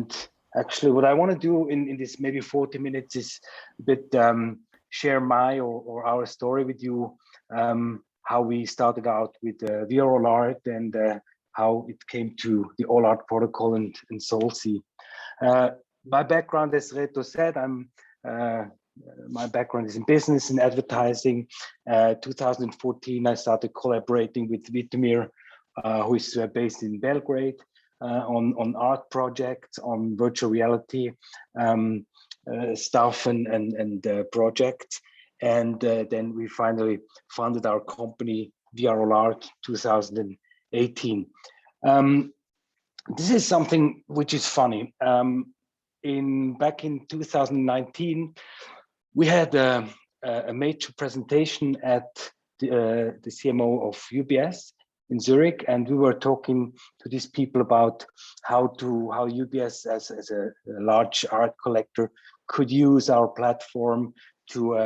And actually, what I want to do in this maybe 40 minutes is a bit share my or our story with you, how we started out with VR-All-Art and how it came to the All-Art protocol and SolSea. My background, as Reto said, my background is in business and advertising. 2014, I started collaborating with Vitomir, who is based in Belgrade, on art projects, on virtual reality stuff and projects. And then we finally founded our company, VR-All-Art, 2018. This is something which is funny. Back in 2019, we had a major presentation at the CMO of UBS in Zurich, and we were talking to these people about how UBS as a large art collector could use our platform to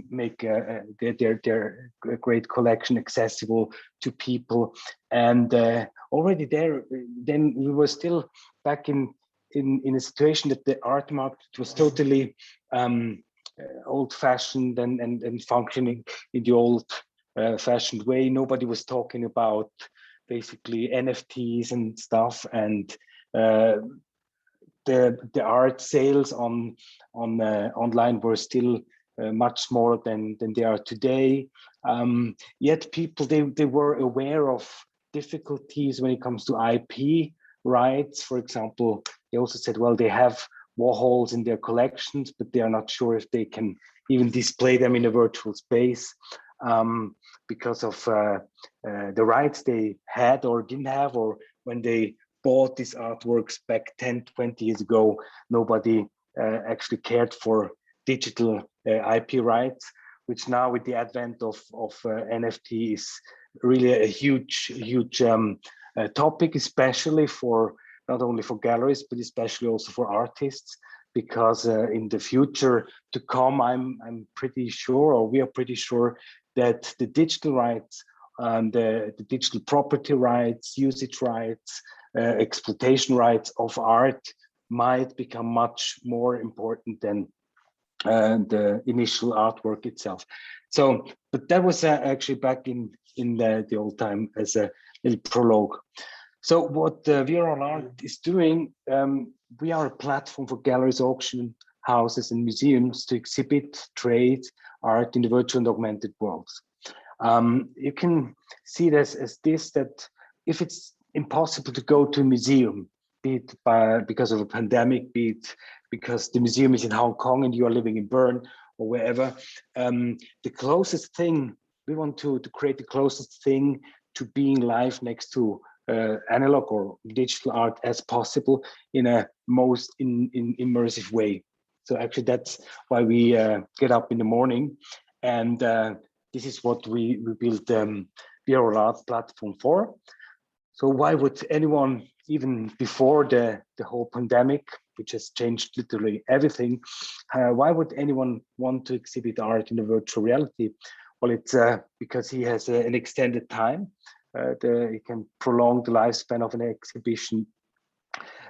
make their great collection accessible to people. And already then we were still back in a situation that the art market was totally old-fashioned and functioning in the old-fashioned way. Nobody was talking about basically NFTs and stuff, and the art sales on online were still much smaller than they are today. Yet people they were aware of difficulties when it comes to IP rights. For example, they also said, well, they have Warhols in their collections, but they are not sure if they can even display them in a virtual space because of the rights they had or didn't have, or when they bought these artworks back 10, 20 years ago, nobody actually cared for digital IP rights, which now with the advent of NFT is really a huge topic, especially for not only for galleries, but especially also for artists, because in the future to come, I'm pretty sure, or we are pretty sure, that the digital rights and the digital property rights, usage rights, exploitation rights of art might become much more important than the initial artwork itself. So, but that was actually back in the old time as a little prologue. So what VR-All-Art is doing, we are a platform for galleries, auction houses, and museums to exhibit, trade art in the virtual and augmented worlds. You can see this as this, that if it's impossible to go to a museum, be it because of a pandemic, be it because the museum is in Hong Kong and you are living in Bern or wherever, the closest thing, we want to create the closest thing to being live next to analog or digital art as possible in a most immersive way. So actually that's why we get up in the morning, and this is what we built VR-All-Art platform for. So why would anyone, even before the whole pandemic, which has changed literally everything, why would anyone want to exhibit art in a virtual reality? Well, it's because he has an extended time. He can prolong the lifespan of an exhibition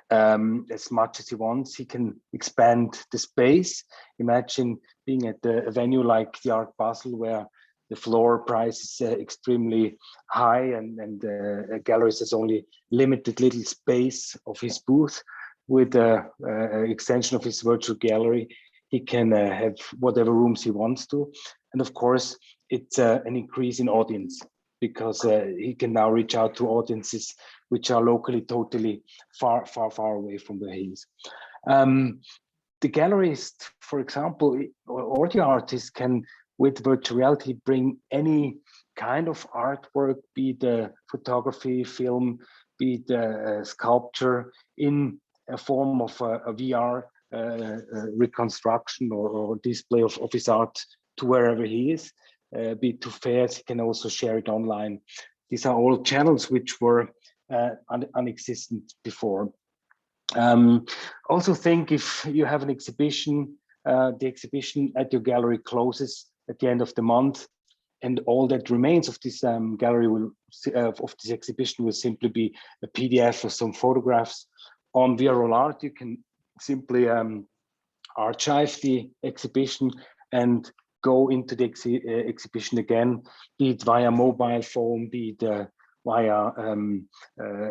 as much as he wants. He can expand the space. Imagine being at a venue like the Art Basel, where the floor price is extremely high, and galleries has only limited little space of his booth. With an extension of his virtual gallery, he can have whatever rooms he wants to. And of course, it's an increase in audience, because he can now reach out to audiences which are locally totally far away from where he is. The gallerist, for example, or the artist can, with virtual reality, bring any kind of artwork, be it photography, film, be it sculpture, in a form of a VR reconstruction or display of his art to wherever he is. Be it to fairs, he can also share it online. These are all channels which were non-existent before. Also think, if you have an exhibition, the exhibition at your gallery closes at the end of the month, and all that remains of this gallery of this exhibition will simply be a PDF or some photographs on VR-All-Art, you can simply archive the exhibition and go into the exhibition again, be it via mobile phone, be it via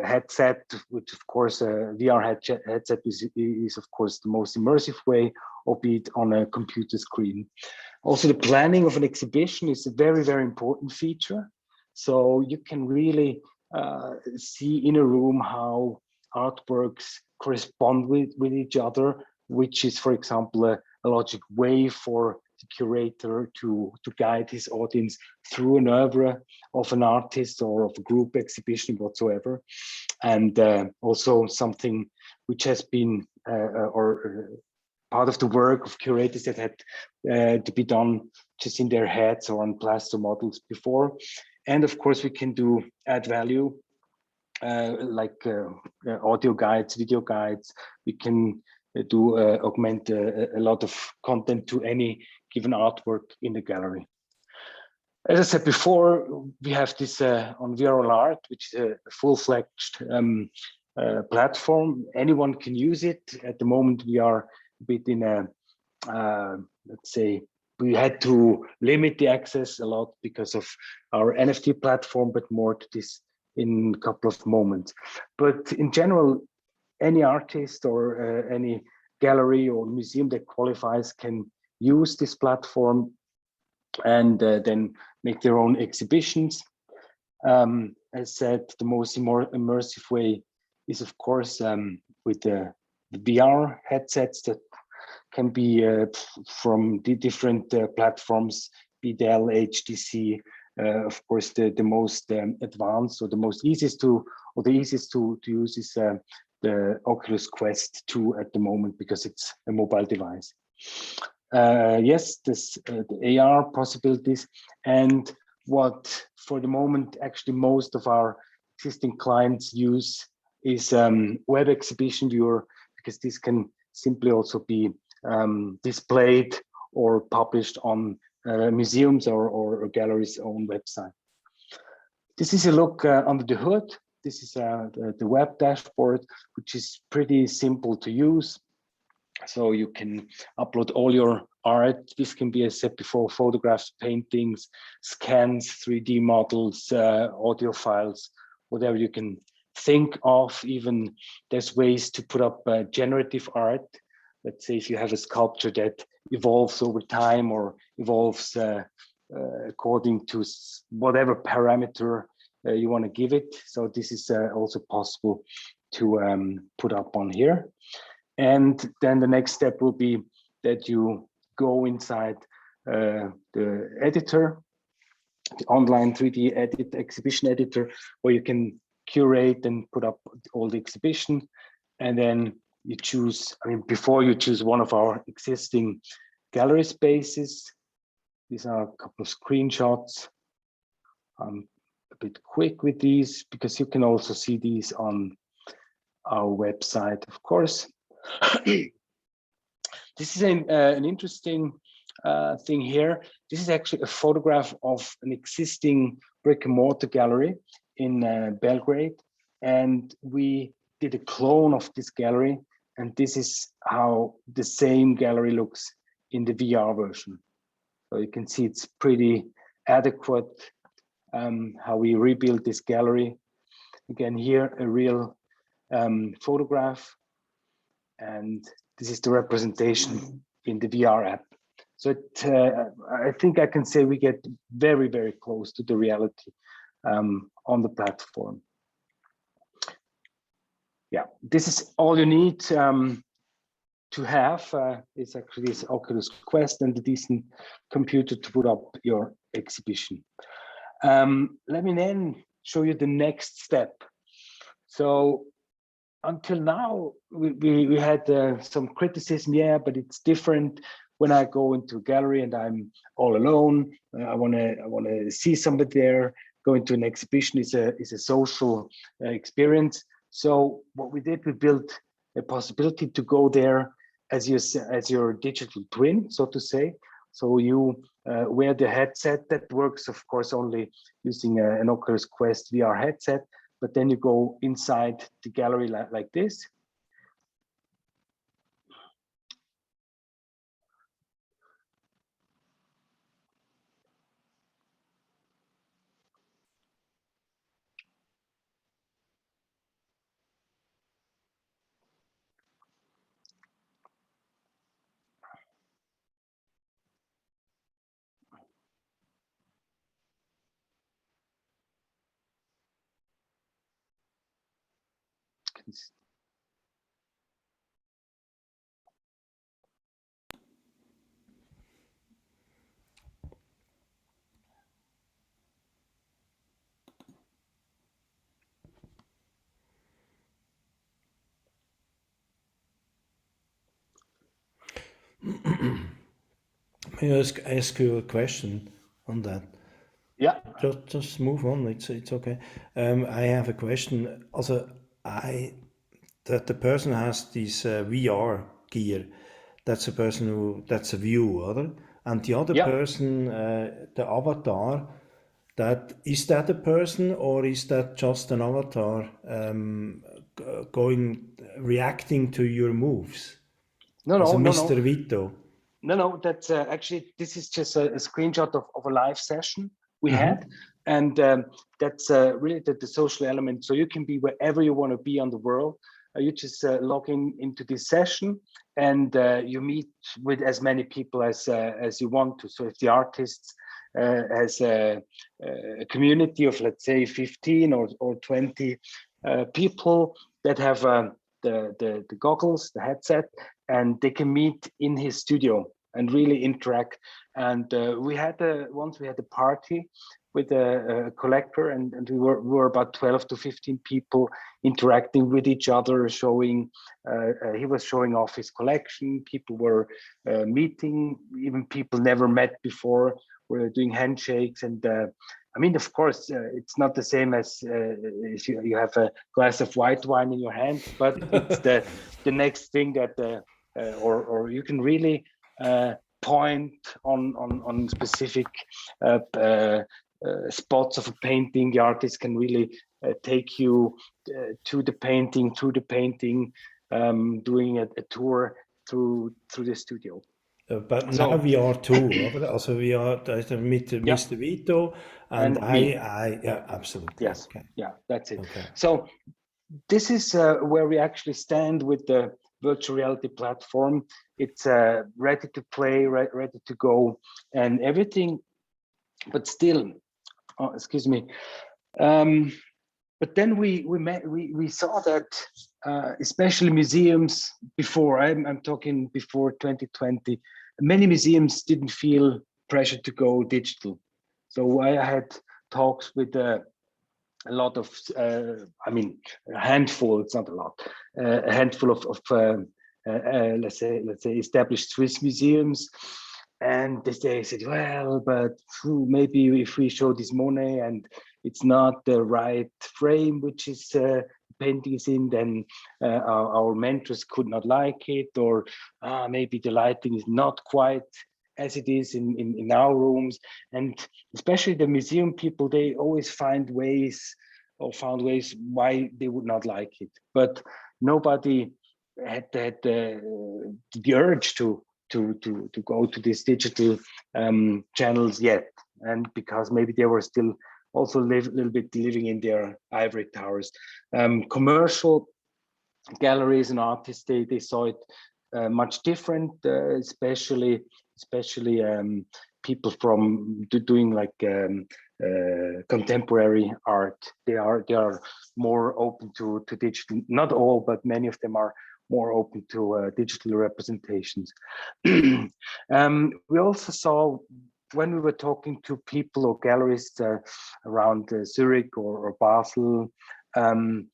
headset, which of course VR headset is of course the most immersive way, or be it on a computer screen. Also, the planning of an exhibition is a very, very important feature. So you can really see in a room how artworks correspond with each other, which is, for example, a logic way for the curator to guide his audience through an oeuvre of an artist or of a group exhibition whatsoever. And also something which has been part of the work of curators that had to be done just in their heads or on plaster models before. And of course, we can add value like audio guides, video guides. We can augment a lot of content to any given artwork in the gallery. As I said before, we have this on VR-All-Art, which is a full-fledged platform. Anyone can use it. At the moment, we are a bit in a, let's say, we had to limit the access a lot because of our NFT platform, but more to this in a couple of moments. But in general, any artist or any gallery or museum that qualifies can use this platform and then make their own exhibitions. As said, the most immersive way is, of course, with the VR headsets that can be from the different platforms, be Dell, HTC. Of course, the most advanced or the most easiest to, or the easiest to use is the Oculus Quest 2 at the moment, because it's a mobile device. Yes, the AR possibilities, and what for the moment actually most of our existing clients use is web exhibition viewer, because this can simply also be displayed or published on museums or galleries' own website. This is a look under the hood. This is the web dashboard, which is pretty simple to use. So you can upload all your art. This can be, as I said before, photographs, paintings, scans, 3D models, audio files, whatever you can think of. Even there's ways to put up generative art. Let's say if you have a sculpture that evolves over time or evolves according to whatever parameter you want to give it. So this is also possible to put up on here. And then the next step will be that you go inside the editor, the online 3D exhibition editor, where you can curate and put up all the exhibition. And then you choose, I mean, before you choose one of our existing gallery spaces. These are a couple of screenshots. I'm a bit quick with these because you can also see these on our website, of course. This is an interesting thing here. This is actually a photograph of an existing brick and mortar gallery in Belgrade. And we did a clone of this gallery. And this is how the same gallery looks in the VR version. So you can see it's pretty adequate how we rebuild this gallery. Again, here, a real photograph. And this is the representation in the VR app. So I think I can say we get very, very close to the reality on the platform. Yeah, this is all you need to have. It's actually this Oculus Quest and a decent computer to put up your exhibition. Let me then show you the next step. So until now, we had some criticism, yeah, but it's different when I go into a gallery and I'm all alone. I want to see somebody there. Going to an exhibition is a social experience. So what we did, we built a possibility to go there as your digital twin, so to say. So you wear the headset that works, of course, only using an Oculus Quest VR headset. But then you go inside the gallery like this. artist. May I ask you a question on that? Yeah. Just move on. It's okay. I have a question. Also, that the person has this VR gear. That's a person that's a view, other, and the other Yeah. person, the avatar. That a person, or is that just an avatar reacting to your moves? No, As a no, no, no. Mr. Vito. No, that's actually, this is just a screenshot of a live session we had. Mm-hmm. And that's really the social element. So you can be wherever you want to be on the world. You just log into this session, and you meet with as many people as you want to. So if the artist has a community of, let's say, 15 or 20 people that have the goggles, the headset, and they can meet in his studio and really interact. And we had once we had a party with a collector, and we were about 12 to 15 people interacting with each other, showing he was showing off his collection. People were meeting, even people never met before were doing handshakes. And I mean, of course, it's not the same as if you have a glass of white wine in your hand, but it's the next thing that or you can really point on specific spots of a painting. The artist can really take you to the painting, through the painting, doing a tour through the studio. But now So we are two, oder? Also wir mit yeah, Mr. Vito and and me. yeah, absolutely. Yes, Okay. yeah, that's it. Okay. So this is where we actually stand with the virtual reality platform. It's ready to play, ready to go, and everything. But still, oh, excuse me. But then we saw that especially museums before, I'm talking before 2020, many museums didn't feel pressure to go digital. So I had talks with a lot of, I mean, a handful, it's not a lot, a handful of let's say established Swiss museums. And they said, well, but maybe if we show this Monet and it's not the right frame, which is painting is in, then our mentors could not like it, or maybe the lighting is not quite as it is in our rooms. And especially the museum people, they always find ways why they would not like it. But nobody had the urge to go to these digital channels yet, and because maybe they were still also a little bit living in their ivory towers. Commercial galleries and artists, they saw it much different, especially people from doing like contemporary art. They are more open to digital. Not all, but many of them are more open to digital representations. We also saw, when we were talking to people or gallerists around Zurich or Basel, the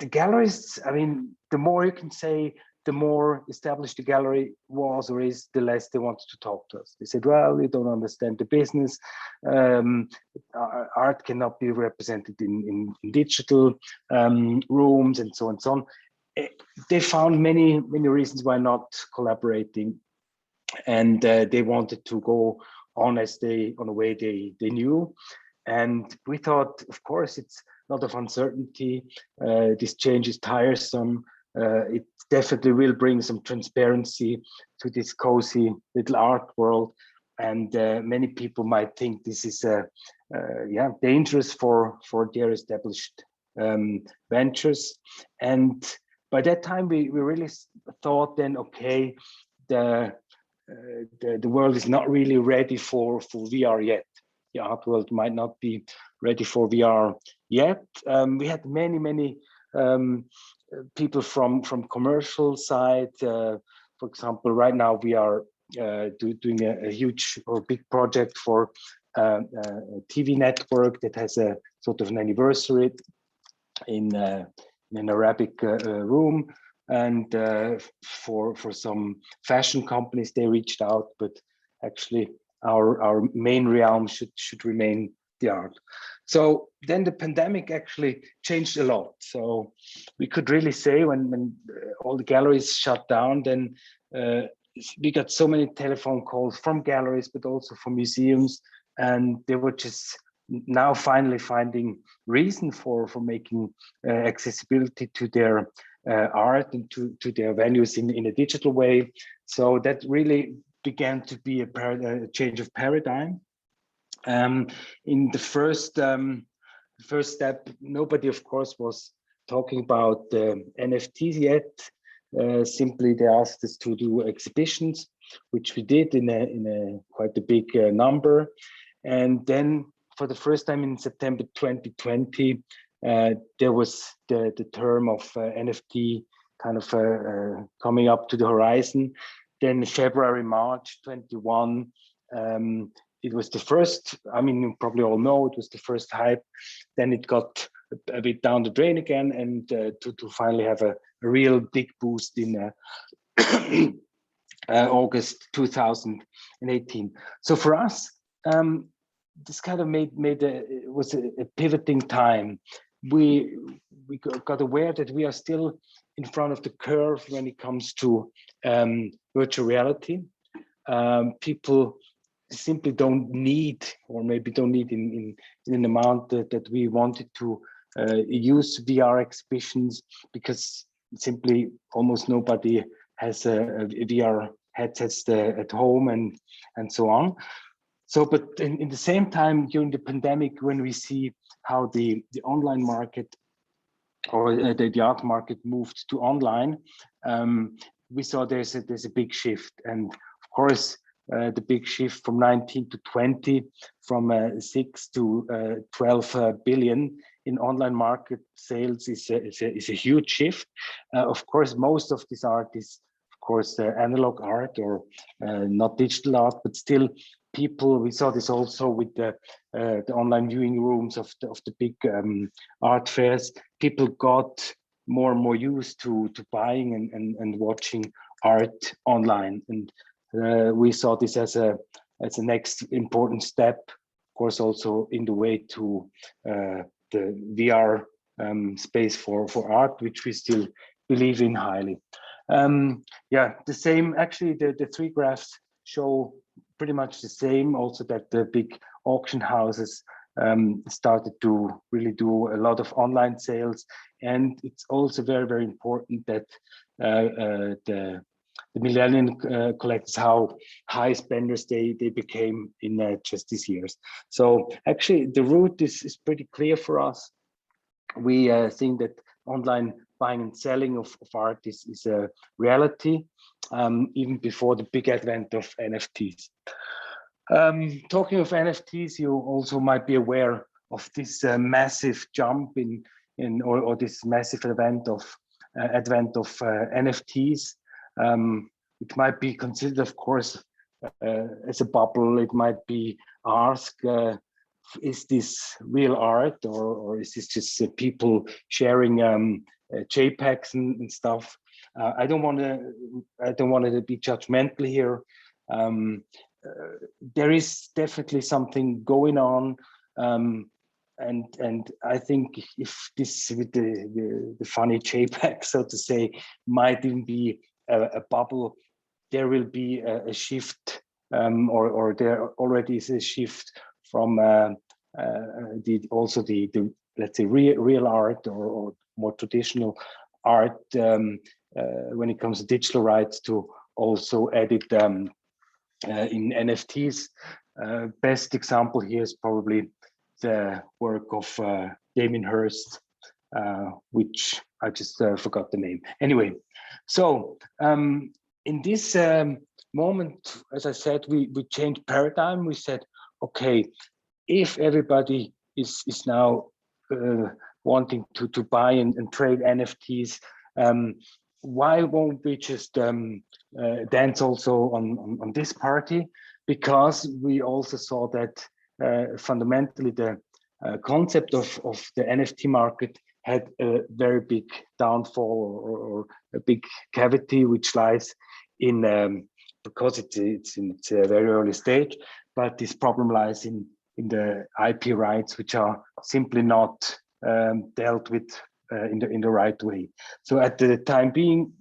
gallerists, I mean, the more you can say, the more established the gallery was or is, the less they wanted to talk to us. They said, well, you don't understand the business. Art cannot be represented in digital rooms, and so on and so on. They found many reasons why not collaborating, and they wanted to go on a way they knew. And we thought, of course, it's a lot of uncertainty. This change is tiresome. It definitely will bring some transparency to this cozy little art world. And many people might think this is dangerous for their established ventures. And by that time, we really thought then, okay, the world is not really ready for VR yet. The art world might not be ready for VR yet. We had many people from commercial side. For example, right now we are doing a huge or big project for a TV network that has a sort of an anniversary in an Arabic room, and for some fashion companies they reached out, but actually our main realm should remain the art. So then the pandemic actually changed a lot. So we could really say when all the galleries shut down, then we got so many telephone calls from galleries, but also from museums, and they were just now finally finding reason for making accessibility to their art and to their venues in a digital way. So that really began to be a change of paradigm. In the first step, nobody, of course, was talking about NFTs yet. Simply, they asked us to do exhibitions, which we did in a quite a big number. And then, for the first time in September 2020, there was the term of NFT kind of coming up to the horizon. Then February, March 21. It was the first, I mean, you probably all know, it was the first hype. Then it got a bit down the drain again, and to finally have a real big boost in August 2018. So for us, this kind of was a pivoting time. We got aware that we are still in front of the curve when it comes to virtual reality. People simply don't need, or maybe don't need in an amount that we wanted to use VR exhibitions, because simply almost nobody has a VR headsets at home and so on. So, but in the same time, during the pandemic, when we see how the online market or the art market moved to online, we saw there's a big shift. And of course, the big shift from 19 to 20, from 6 to 12 billion in online market sales is a huge shift. Of course, most of this art is, of course, analog art or not digital art, but still people, we saw this also with the online viewing rooms of the big art fairs. People got more and more used to buying and watching art online. And we saw this as a next important step, of course, also in the way to the VR space for art, which we still believe in highly. Yeah, the same, actually, the three graphs show pretty much the same, also that the big auction houses started to really do a lot of online sales. And it's also very, very important that the millennial collectors, how high spenders they became in just these years. So actually the route is pretty clear for us. We think that online buying and selling of art is a reality, even before the big advent of NFTs. Talking of NFTs, you also might be aware of this massive jump or this massive advent of NFTs. It might be considered, of course, as a bubble. It might be asked, is this real art, or is this just people sharing JPEGs and stuff? I don't want to be judgmental here. There is definitely something going on, and I think if this with the funny JPEG, so to say, might even be a bubble, there will be a shift, or there already is a shift from the let's say real art or more traditional art when it comes to digital rights to also edit in NFTs. Best example here is probably the work of Damien Hirst, which I just forgot the name. Anyway, so in this moment, as I said, we changed paradigm. We said, okay, if everybody is now wanting to buy and trade NFTs. Why won't we just dance also on this party? Because we also saw that fundamentally the concept of the NFT market had a very big downfall or a big cavity, which lies in because it's in its very early stage, but this problem lies in the IP rights, which are simply not dealt with in the right way. So at the time being,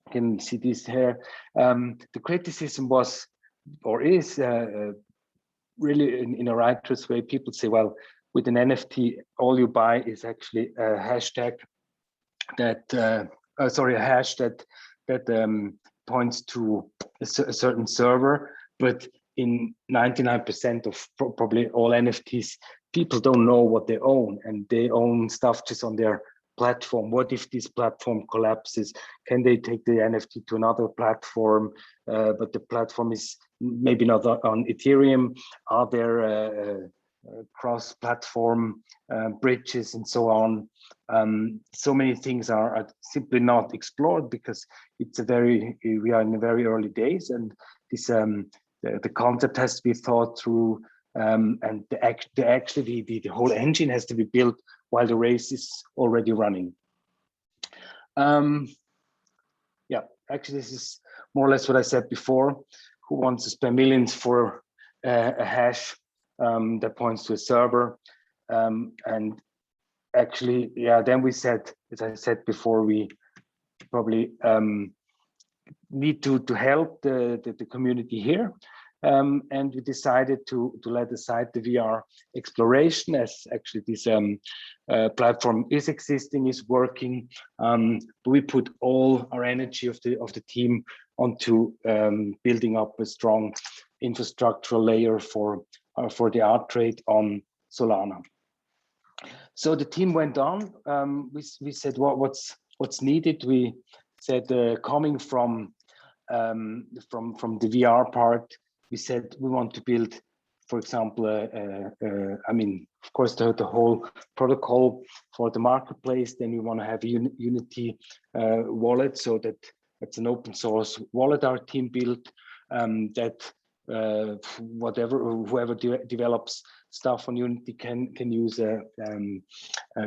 you can see this here, the criticism was or is really in a righteous way. People say, well, with an NFT, all you buy is actually a hashtag that, a hash that points to a certain server, but in 99% of probably all NFTs, people don't know what they own, and they own stuff just on their platform. What if this platform collapses? Can they take the NFT to another platform? But the platform is maybe not on Ethereum. Are there cross-platform bridges and so on? So many things are simply not explored because we are in the very early days, and this the concept has to be thought through, and the whole engine has to be built while the race is already running. Yeah, actually, this is more or less what I said before. Who wants to spend millions for a hash that points to a server? And actually, yeah, then we said, as I said before, we probably need to help the community here. And we decided to let aside the VR exploration, as actually this platform is existing, is working. But we put all our energy of the team onto building up a strong infrastructural layer for the art trade on Solana. So the team went on. We said, what's needed? We said, coming from the VR part, we said we want to build, for example, I mean, of course, the whole protocol for the marketplace. Then we want to have a Unity wallet, so that it's an open source wallet our team built, that whoever develops stuff on Unity can use a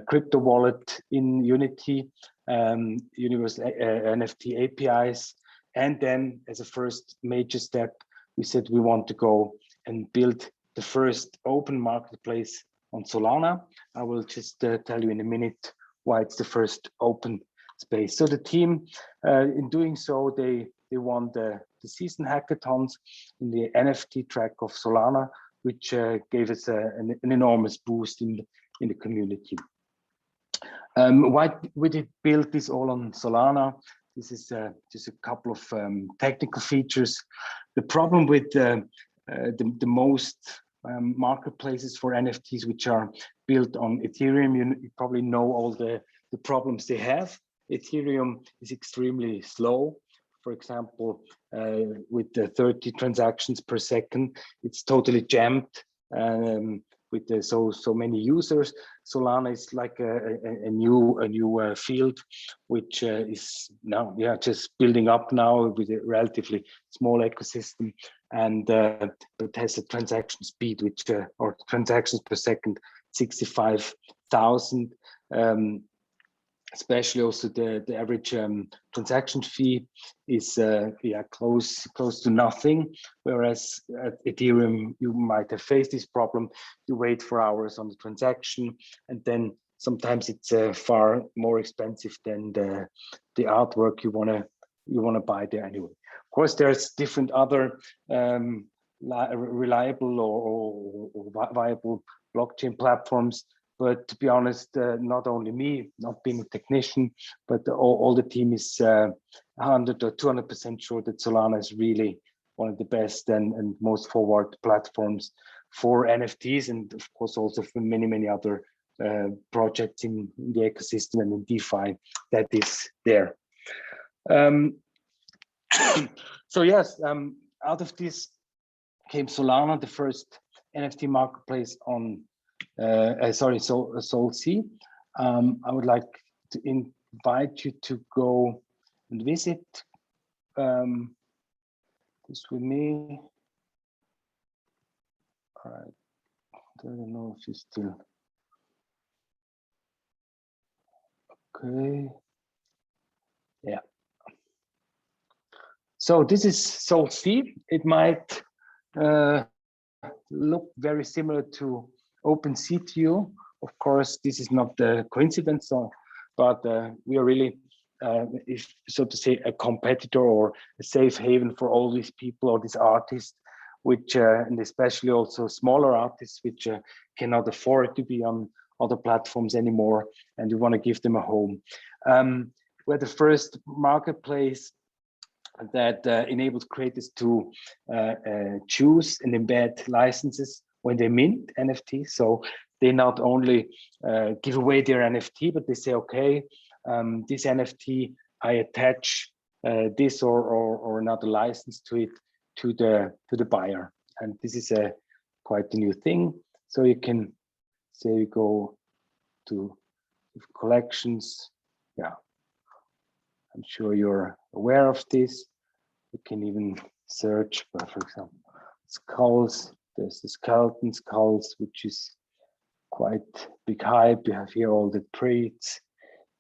crypto wallet in Unity, universal NFT APIs. And then as a first major step, we said we want to go and build the first open marketplace on Solana. I will just tell you in a minute why it's the first open space. So the team, in doing so, they won the season hackathons in the NFT track of Solana, which gave us an enormous boost in the community. Why we did build this all on Solana? This is just a couple of technical features. The problem with the most marketplaces for NFTs, which are built on Ethereum, you probably know all the problems they have. Ethereum is extremely slow. For example, with the 30 transactions per second, it's totally jammed with so many users. Solana is like a new field, which is now just building up now with a relatively small ecosystem, and it has a transaction speed which or transactions per second 65,000. Especially also the average transaction fee is close to nothing, whereas at Ethereum you might have faced this problem. You wait for hours on the transaction, and then sometimes it's far more expensive than the artwork you wanna buy there anyway. Of course, there's different other reliable or viable blockchain platforms. But to be honest, not only me, not being a technician, but all the team is 100 or 200% sure that Solana is really one of the best and most forward platforms for NFTs, and of course also for many other projects in the ecosystem and in DeFi that is there. So yes, out of this came Solana, the first NFT marketplace on SolSea. I would like to invite you to go and visit this with me. All right, I don't know if you still, okay, yeah. So this is SolSea. It might look very similar to OpenSea to you. Of course, this is not the coincidence, but we are really, if so to say, a competitor or a safe haven for all these people or these artists, which and especially also smaller artists, which cannot afford to be on other platforms anymore, and we want to give them a home. We're the first marketplace that enables creators to choose and embed licenses when they mint NFTs. So they not only give away their NFT, but they say, okay, this NFT, I attach this or another license to it to the buyer. And this is quite a new thing. So you can say you go to collections. Yeah, I'm sure you're aware of this. You can even search for example, skulls. There's the skeleton skulls, which is quite big hype. We have here all the traits.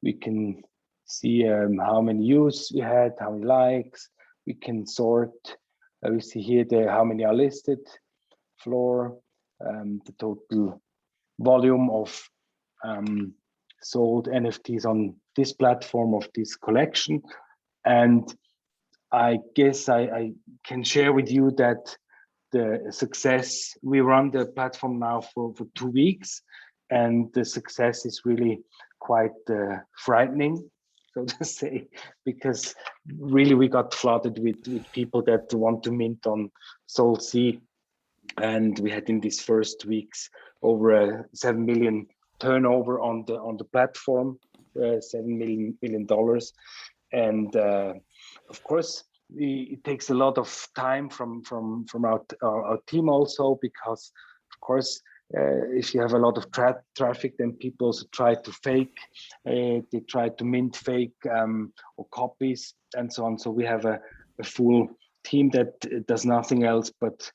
We can see how many views we had, how many likes. We can sort. We see here how many are listed, floor, the total volume of sold NFTs on this platform of this collection. And I guess I can share with you that the success, we run the platform now for 2 weeks, and the success is really quite frightening, so to say, because really we got flooded with people that want to mint on SolSea. And we had in these first weeks over a 7 million turnover on the platform, $7 million. And of course, it takes a lot of time from our team also, because of course, if you have a lot of traffic, then people also try to fake, they try to mint fake or copies and so on. So we have a full team that does nothing else but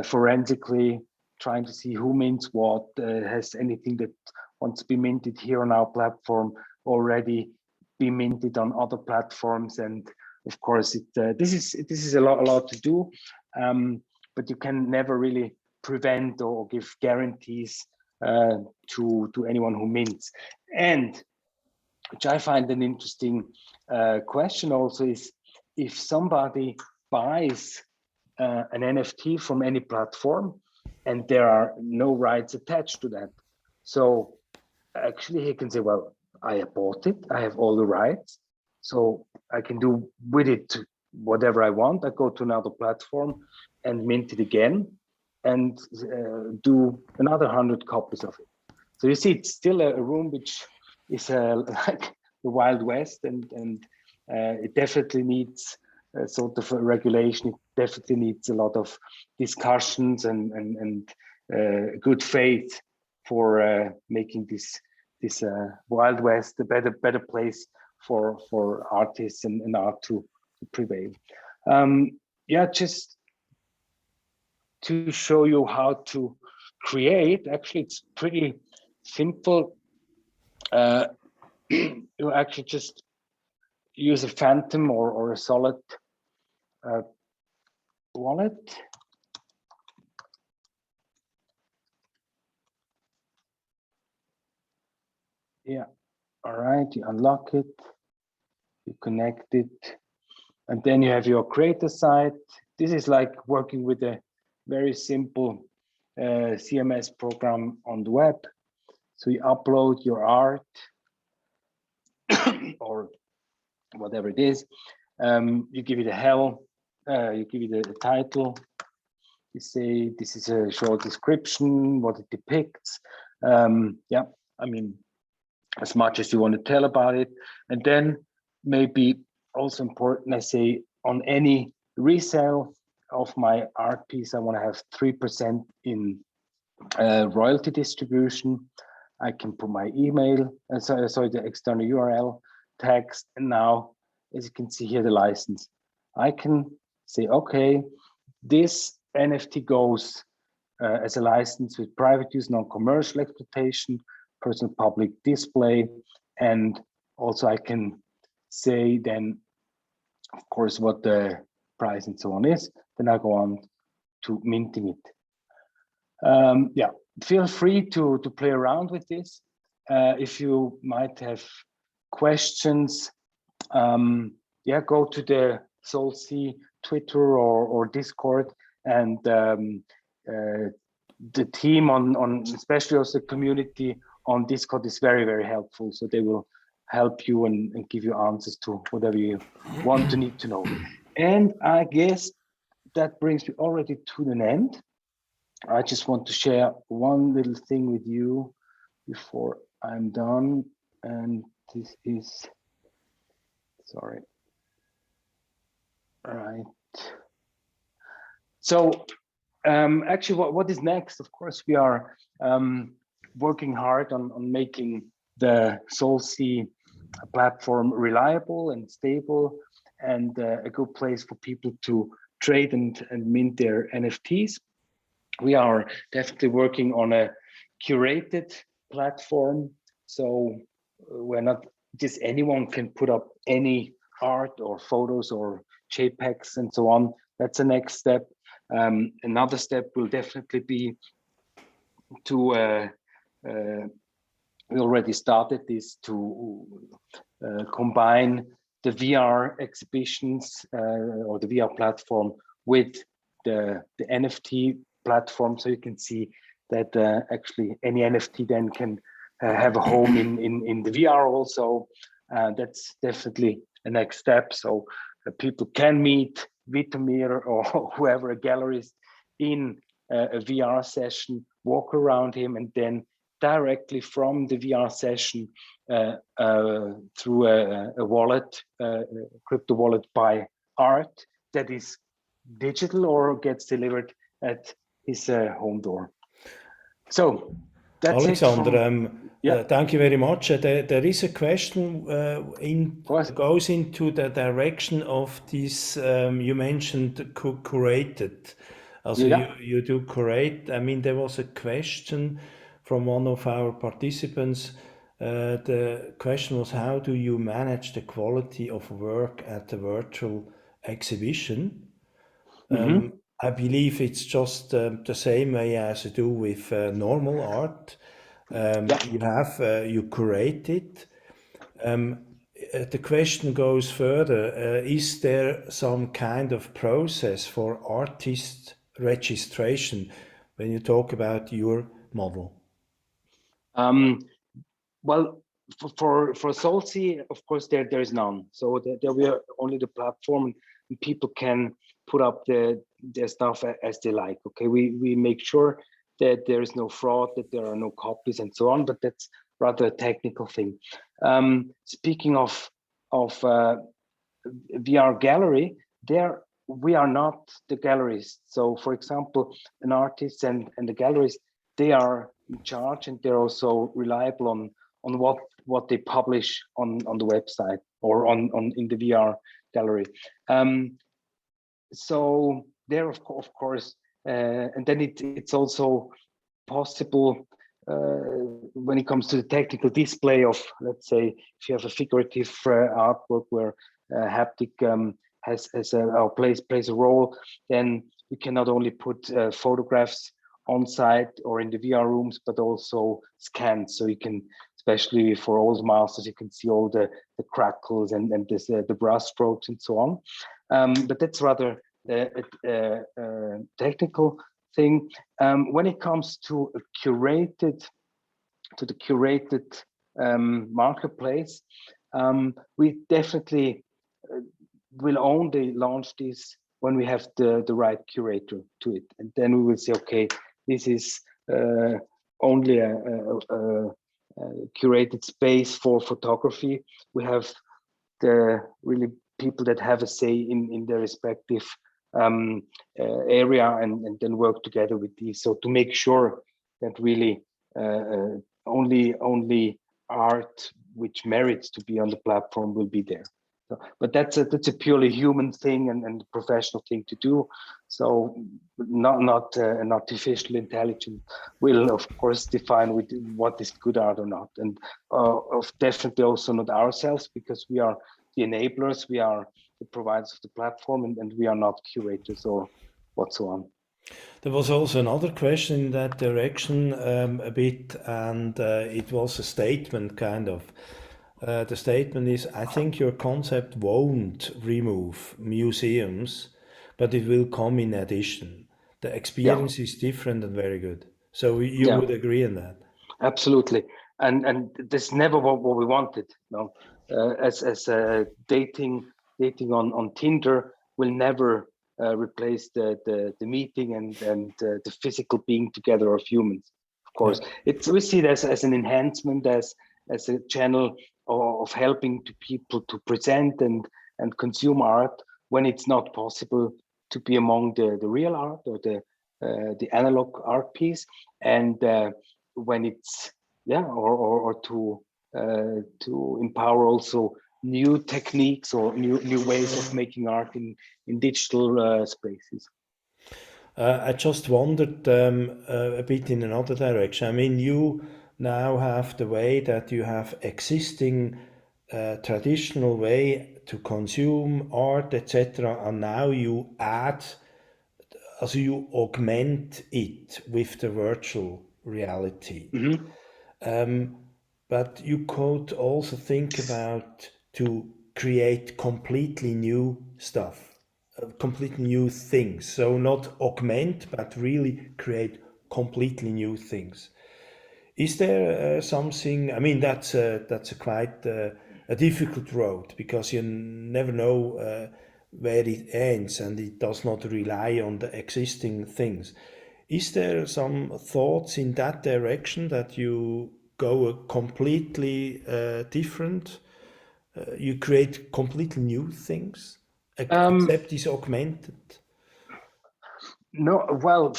forensically trying to see who mints what, has anything that wants to be minted here on our platform already be minted on other platforms. And of course, this is a lot to do, but you can never really prevent or give guarantees to anyone who mints. And which I find an interesting question also is, if somebody buys an NFT from any platform and there are no rights attached to that, so actually he can say, well, I bought it, I have all the rights, so I can do with it whatever I want. I go to another platform and mint it again and do another 100 copies of it. So you see, it's still a room which is like the Wild West, and it definitely needs sort of a regulation. It definitely needs a lot of discussions and good faith for making this Wild West a better place for artists and art to prevail. Yeah, just to show you how to create. Actually, it's pretty simple. You actually just use a Phantom or a solid wallet. Yeah, all right, you unlock it, you connect it, and then you have your creator site. This is like working with a very simple CMS program on the web. So you upload your art or whatever it is. You give it a hell, you give it a title. You say this is a short description, what it depicts. Yeah, I mean, as much as you want to tell about it. And then maybe also important, I say on any resale of my art piece, I want to have 3% in royalty distribution. I can put my email, sorry, the external URL, text, and now, as you can see here, the license. I can say, okay, this NFT goes as a license with private use, non-commercial exploitation, personal public display, and also I can say then, of course, what the price and so on is. Then I go on to minting it. Yeah, feel free to play around with this. If you might have questions, yeah, go to the SolSea Twitter or Discord, and the team on especially also the community on Discord is very, very helpful. So they will help you and give you answers to whatever you want to need to know. And I guess that brings me already to an end. I just want to share one little thing with you before I'm done. And this is, sorry. All right. So actually, what is next? Of course, we are working hard on making the SolSea platform reliable and stable, and a good place for people to trade and mint their NFTs. We are definitely working on a curated platform, so we're not just anyone can put up any art or photos or JPEGs and so on. That's the next step. Another step will definitely be to we already started this, to combine the VR exhibitions or the VR platform with the NFT platform, so you can see that actually any NFT then can have a home in the VR also. That's definitely a next step. So people can meet Vitomir or whoever, a gallerist, in a VR session, walk around him, and then directly from the VR session through a wallet, crypto wallet, buy art that is digital or gets delivered at his home door. So that's Alexander, yeah. thank you very much. There is a question goes into the direction of this. You mentioned curated. Also, Yeah. you do curate. I mean, there was a question from one of our participants. The question was, how do you manage the quality of work at the virtual exhibition? I believe it's just the same way as you do with normal art. You curate it. The question goes further. Is there some kind of process for artist registration when you talk about your model? Well, for SolSea, of course, there is none. So there we are only the platform, and people can put up their stuff as they like. Okay, we make sure that there is no fraud, that there are no copies, and so on. But that's rather a technical thing. Speaking of VR gallery, there we are not the galleries. So, for example, an artist and the gallerist, they are in charge, and they're also reliable on what they publish on the website or in the VR gallery. So there, of course, and then it's also possible when it comes to the technical display of, let's say, if you have a figurative artwork where haptic plays a role, then we can not only put photographs on site or in the VR rooms, but also scans. So you can, especially for old masters, you can see all the crackles and the brush strokes and so on. But that's rather a technical thing. When it comes to the curated marketplace, we definitely will only launch this when we have the right curator to it, and then we will say, okay, this is only a curated space for photography. We have the really people that have a say in their respective area, and then work together with these. So to make sure that really only art which merits to be on the platform will be there. So, but that's a purely human thing and professional thing to do. So not an artificial intelligence will of course define what is good art or not, and of definitely also not ourselves, because we are the enablers, we are the providers of the platform, and we are not curators or what so on. There was also another question in that direction a bit, and it was a statement kind of. The statement is, I think your concept won't remove museums, but it will come in addition. The experience is different and very good. So you would agree on that? Absolutely. And this is never what we wanted. No, as dating on Tinder will never replace the meeting and the physical being together of humans. Of course, we see it as an enhancement, as a channel of helping to people to present and consume art when it's not possible to be among the real art or the analog art piece, and when it's or to empower also new techniques or new ways of making art in digital spaces. I just wondered a bit in another direction. I mean, you now have the way that you have existing traditional way to consume art, etc., and now you add, as you augment it with the virtual reality. But you could also think about to create completely new stuff, completely new things. So not augment, but really create completely new things. Is there something? I mean, that's a quite a difficult road, because you never know where it ends, and it does not rely on the existing things. Is there some thoughts in that direction, that you go a completely different? You create completely new things, except is augmented. No, well,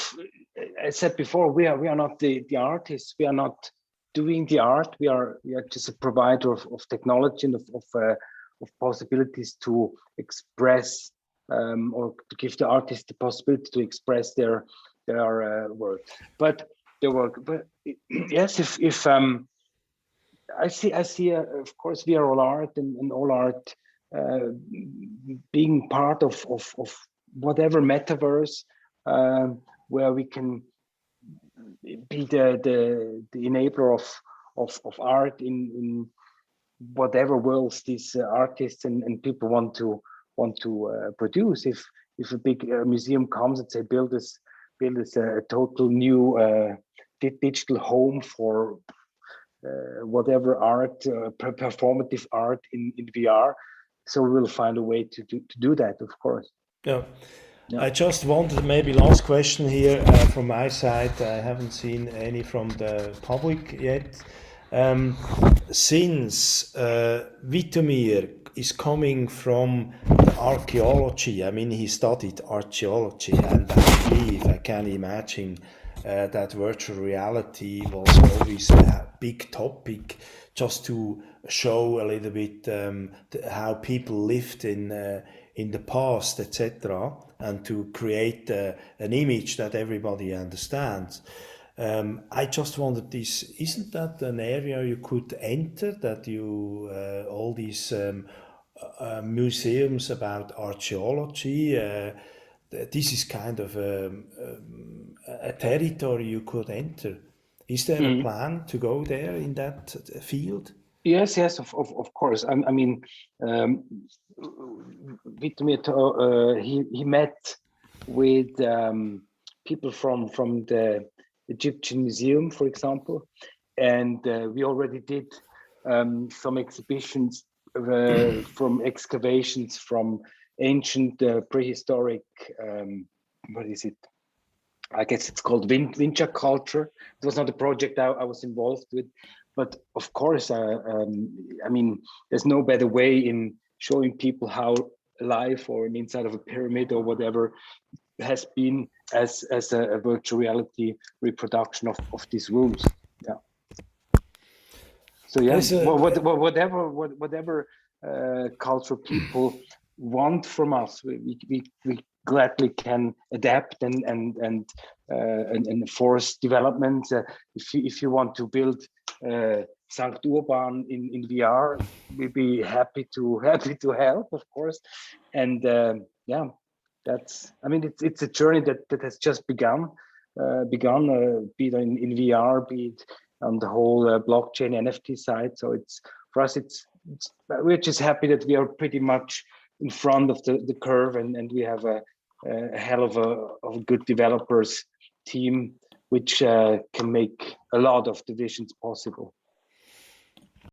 I said before, we are not the artists. We are not doing the art. We are just a provider of technology and of possibilities to express or to give the artist the possibility to express their work. But their work. But yes, if I see of course VR-All-Art and all art being part of whatever metaverse where we can be the enabler of art in whatever worlds these artists and people want to produce. If a big museum comes and say build this a total new digital home for whatever art, performative art in VR, so we will find a way to do that, of course. Yeah. I just wanted, maybe last question here from my side. I haven't seen any from the public yet. Since Vitomir is coming from the archaeology, I mean, he studied archaeology, and I believe, I can imagine that virtual reality was always a big topic, just to show a little bit how people lived in the past, etc., and to create an image that everybody understands. I just wondered, isn't that an area you could enter, that you all these museums about archaeology, this is kind of a territory you could enter. Is there a plan to go there in that field? Yes, of course. I mean, Vitomir, he met with people from the Egyptian Museum, for example, and we already did some exhibitions from excavations from ancient prehistoric. What is it? I guess it's called Vincha culture. It was not a project I was involved with, but of course, I mean, there's no better way in showing people how life or an inside of a pyramid or whatever has been as a virtual reality reproduction of these rooms. Yeah. So yeah, There's a, whatever culture people want from us, we gladly can adapt and force development. If you want to build Sankt Urban in VR, we'd be happy to help, of course. And yeah, I mean, it's a journey that has just begun, be it in VR, be it on the whole blockchain NFT side. So for us, we're just happy that we are pretty much in front of the curve, and we have a hell of a good developers team, which can make a lot of the visions possible.